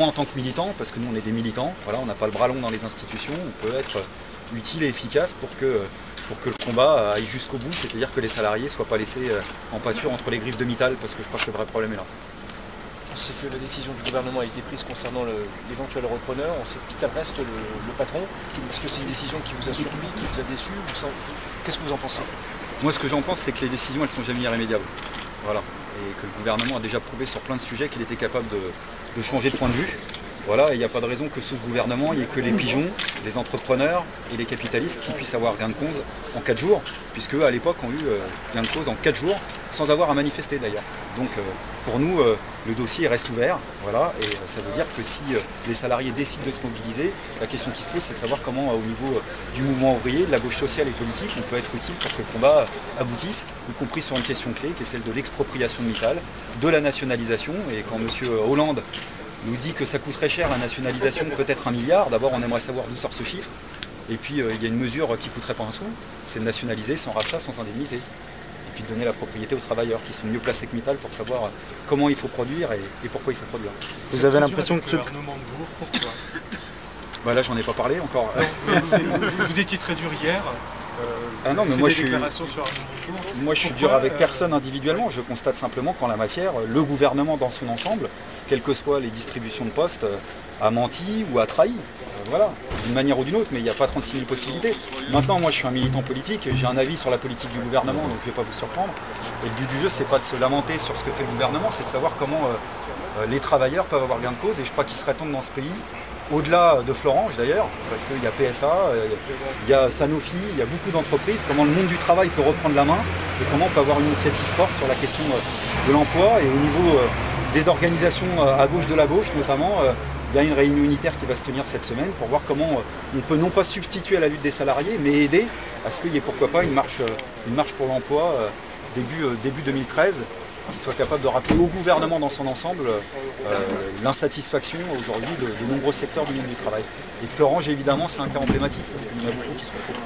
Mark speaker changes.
Speaker 1: Moi en tant que militant, parce que nous on est des militants, voilà, on n'a pas le bras long dans les institutions, on peut être utile et efficace pour que le combat aille jusqu'au bout, c'est-à-dire que les salariés ne soient pas laissés en pâture entre les griffes de Mittal, parce que je pense que le vrai problème est là.
Speaker 2: On sait que la décision du gouvernement a été prise concernant l'éventuel repreneur. On sait que Mittal reste le patron. Est-ce que c'est une décision qui vous a surpris, qui vous a déçu? Qu'est-ce que vous en pensez?
Speaker 1: Moi, ce que j'en pense, c'est que les décisions, elles sont jamais irrémédiables. Voilà. Et que le gouvernement a déjà prouvé sur plein de sujets qu'il était capable de changer de point de vue. Voilà, il n'y a pas de raison que sous ce gouvernement, il n'y ait que les pigeons, les entrepreneurs et les capitalistes qui puissent avoir gain de cause en 4 jours, puisque à l'époque ont eu gain de cause en 4 jours, sans avoir à manifester d'ailleurs. Donc pour nous, le dossier reste ouvert, voilà, et ça veut dire que si les salariés décident de se mobiliser, la question qui se pose, c'est de savoir comment au niveau du mouvement ouvrier, de la gauche sociale et politique, on peut être utile pour que le combat aboutisse, y compris sur une question clé, qui est celle de l'expropriation de Mittal, de la nationalisation, et quand M. Hollande nous dit que ça coûterait cher la nationalisation, peut-être 1 milliard. D'abord, on aimerait savoir d'où sort ce chiffre. Et puis, il y a une mesure qui ne coûterait pas un sou, c'est de nationaliser sans rachat, sans indemnité. Et puis de donner la propriété aux travailleurs qui sont mieux placés que Mittal pour savoir comment il faut produire et pourquoi il faut produire.
Speaker 3: Vous avez l'impression que...
Speaker 4: gouvernement de Bourg, pourquoi?
Speaker 1: Bah là, j'en ai pas parlé encore.
Speaker 4: Vous étiez très dur hier.
Speaker 1: Ah non, mais moi je suis dur avec
Speaker 4: Ouais.
Speaker 1: personne individuellement, je constate simplement qu'en la matière, le gouvernement dans son ensemble, quelles que soient les distributions de postes, a menti ou a trahi, voilà, d'une manière ou d'une autre, mais il n'y a pas 36 000 possibilités. Maintenant, moi je suis un militant politique, j'ai un avis sur la politique du gouvernement, donc je ne vais pas vous surprendre. Et le but du jeu, c'est pas de se lamenter sur ce que fait le gouvernement, c'est de savoir comment les travailleurs peuvent avoir gain de cause, et je crois qu'il serait temps dans ce pays, au-delà de Florange d'ailleurs, parce qu'il y a PSA, il y a Sanofi, il y a beaucoup d'entreprises, comment le monde du travail peut reprendre la main et comment on peut avoir une initiative forte sur la question de l'emploi. Et au niveau des organisations à gauche de la gauche notamment, il y a une réunion unitaire qui va se tenir cette semaine pour voir comment on peut non pas substituer à la lutte des salariés, mais aider à ce qu'il y ait pourquoi pas une marche pour l'emploi début 2013, qui soit capable de rappeler au gouvernement dans son ensemble l'insatisfaction aujourd'hui de nombreux secteurs du milieu du travail. Et Florange, évidemment, c'est un cas emblématique, parce qu'il y en a beaucoup qui se retrouvent.